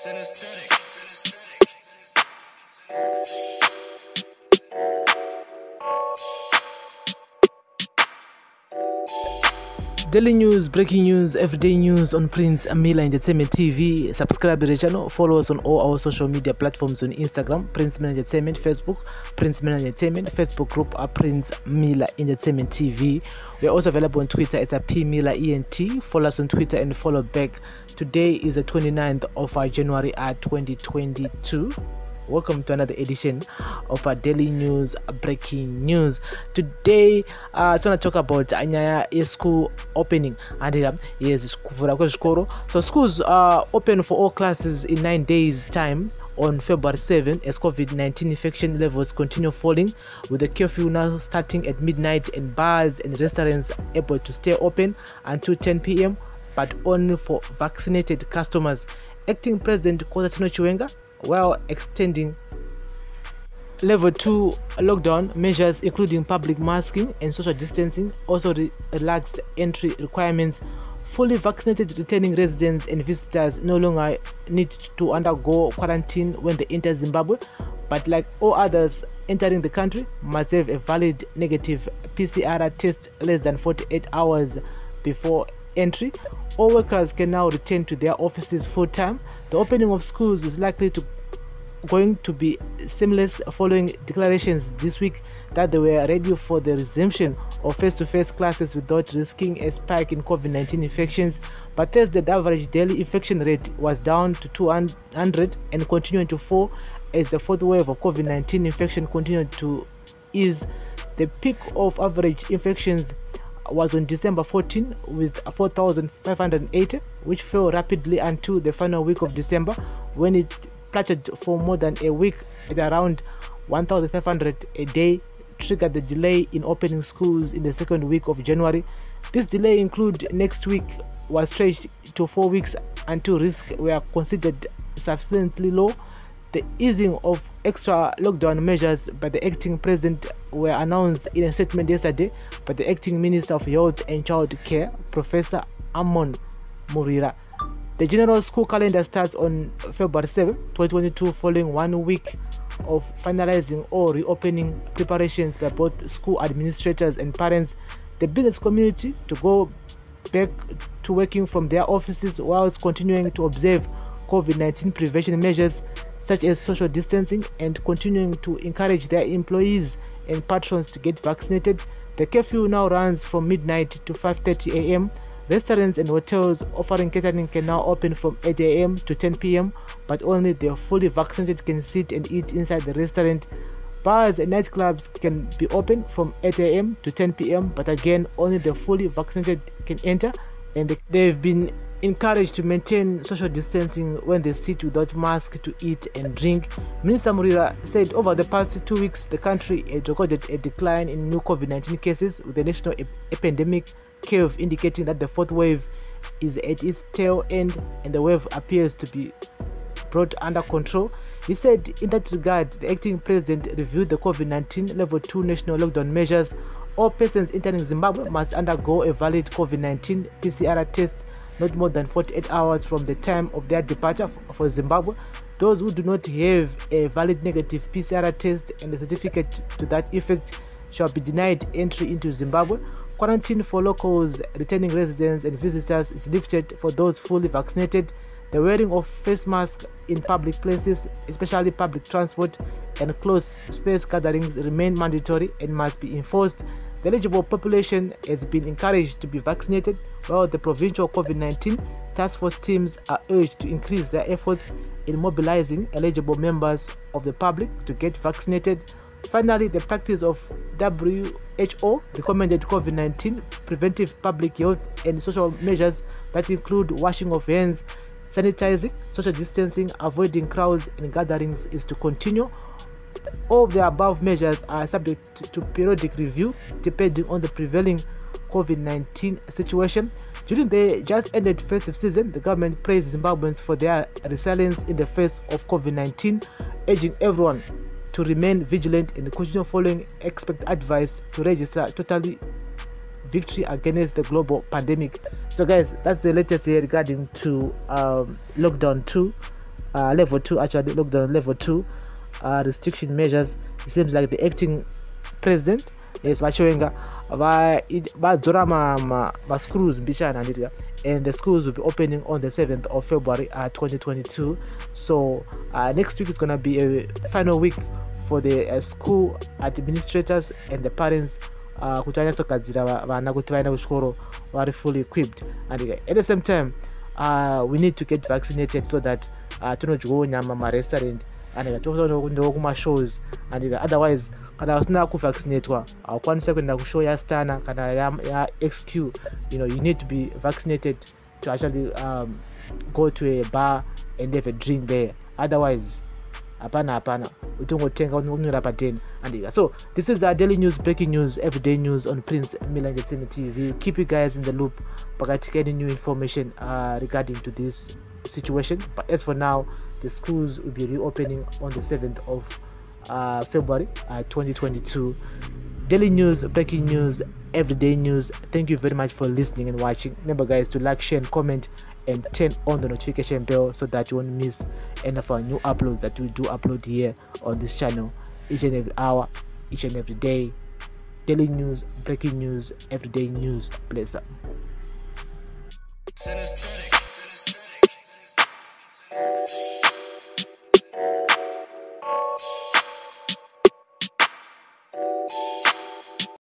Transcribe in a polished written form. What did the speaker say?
Daily news, breaking news, everyday news on Prince Mila Entertainment TV. Subscribe to the channel, follow us on all our social media platforms on Instagram, Prince Mila Entertainment, Facebook, Prince Mila Entertainment, Facebook group Prince Mila Entertainment TV. We are also available on Twitter at PMilaENT. Follow us on Twitter and follow back. Today is the 29th of January 2022. Welcome to another edition of our daily news, breaking news. Today, I want to talk about Anyaya school opening. And yes, so schools are open for all classes in 9 days' time on February 7 as COVID-19 infection levels continue falling, with the curfew now starting at midnight and bars and restaurants able to stay open until 10 p.m. but only for vaccinated customers. Acting President CHIWENGA, while extending level 2 lockdown measures including public masking and social distancing, also relaxed entry requirements. Fully vaccinated returning residents and visitors no longer need to undergo quarantine when they enter Zimbabwe, but like all others entering the country must have a valid negative PCR test less than 48 hours before entry. All workers can now return to their offices full time. The opening of schools is likely going to be seamless following declarations this week that they were ready for the resumption of face-to-face classes without risking a spike in COVID-19 infections. But Thursday, the average daily infection rate was down to 200 and continuing to fall as the fourth wave of COVID-19 infection continued to ease. The peak of average infections was on December 14 with 4,580, which fell rapidly until the final week of December, when it plateaued for more than a week at around 1,500 a day, triggered the delay in opening schools in the second week of January. This delay include next week was stretched to 4 weeks until risks were considered sufficiently low. The easing of extra lockdown measures by the acting president were announced in a statement yesterday by the acting Minister of Health and Child Care, Professor Amon Murira. The general school calendar starts on February 7, 2022, following 1 week of finalizing all reopening preparations by both school administrators and parents. The business community to go back to working from their offices whilst continuing to observe COVID-19 prevention measures such as social distancing and continuing to encourage their employees and patrons to get vaccinated. The curfew now runs from midnight to 5:30 a.m. Restaurants and hotels offering catering can now open from 8 a.m. to 10 p.m. but only the fully vaccinated can sit and eat inside the restaurant. Bars and nightclubs can be open from 8 a.m. to 10 p.m. but again only the fully vaccinated can enter, and they've been encouraged to maintain social distancing when they sit without masks to eat and drink. Minister Murira said over the past 2 weeks the country had recorded a decline in new COVID-19 cases, with the national epidemic curve indicating that the fourth wave is at its tail end and the wave appears to be brought under control. He said in that regard, the acting president reviewed the COVID-19 level 2 national lockdown measures. All persons entering Zimbabwe must undergo a valid COVID-19 PCR test not more than 48 hours from the time of their departure for Zimbabwe. Those who do not have a valid negative PCR test and a certificate to that effect shall be denied entry into Zimbabwe. Quarantine for locals, returning residents and visitors is lifted for those fully vaccinated. The wearing of face masks in public places, especially public transport and close space gatherings, remain mandatory and must be enforced. The eligible population has been encouraged to be vaccinated, while the provincial COVID-19 task force teams are urged to increase their efforts in mobilizing eligible members of the public to get vaccinated. Finally, the practice of WHO recommended COVID-19 preventive public health and social measures that include washing of hands, sanitizing, social distancing, avoiding crowds and gatherings is to continue. All of the above measures are subject to periodic review depending on the prevailing COVID-19 situation. During the just ended festive season, the government praised Zimbabweans for their resilience in the face of COVID-19, urging everyone to remain vigilant and continue following expert advice to register totally victory against the global pandemic. So guys, that's the latest here regarding to lockdown 2. level 2, actually lockdown level 2 restriction measures. It seems like the acting president, yes, CHIWENGA, vadzora ma schools mbichana nditya, and the schools will be opening on the 7th of February 2022. So next week is going to be a final week for the school administrators and the parents kuti vanyatsogadzira vana kuti vaenda kuchikoro vari fully equipped, and at the same time we need to get vaccinated so that tinodyawo nyama marestaurant and tokuendawo kumashows, and otherwise kana usina kuvaccinatwa haukwanisi kuenda kushow yastana kana yaXQ. You need to be vaccinated to actually go to a bar and have a drink there, otherwise hapana utongotenga unyora pa10. And so this is our daily news, breaking news, everyday news on Prince Milanje TV. We'll keep you guys in the loop pakati any new information regarding to this situation. But as for now, the schools will be reopening on the 7th of February 2022. Daily news, breaking news, everyday news. Thank you very much for listening and watching. Remember guys to like, share and comment and turn on the notification bell so that you won't miss any of our new uploads that we do upload here on this channel each and every hour, each and every day. Daily news, breaking news, everyday news. Bless up.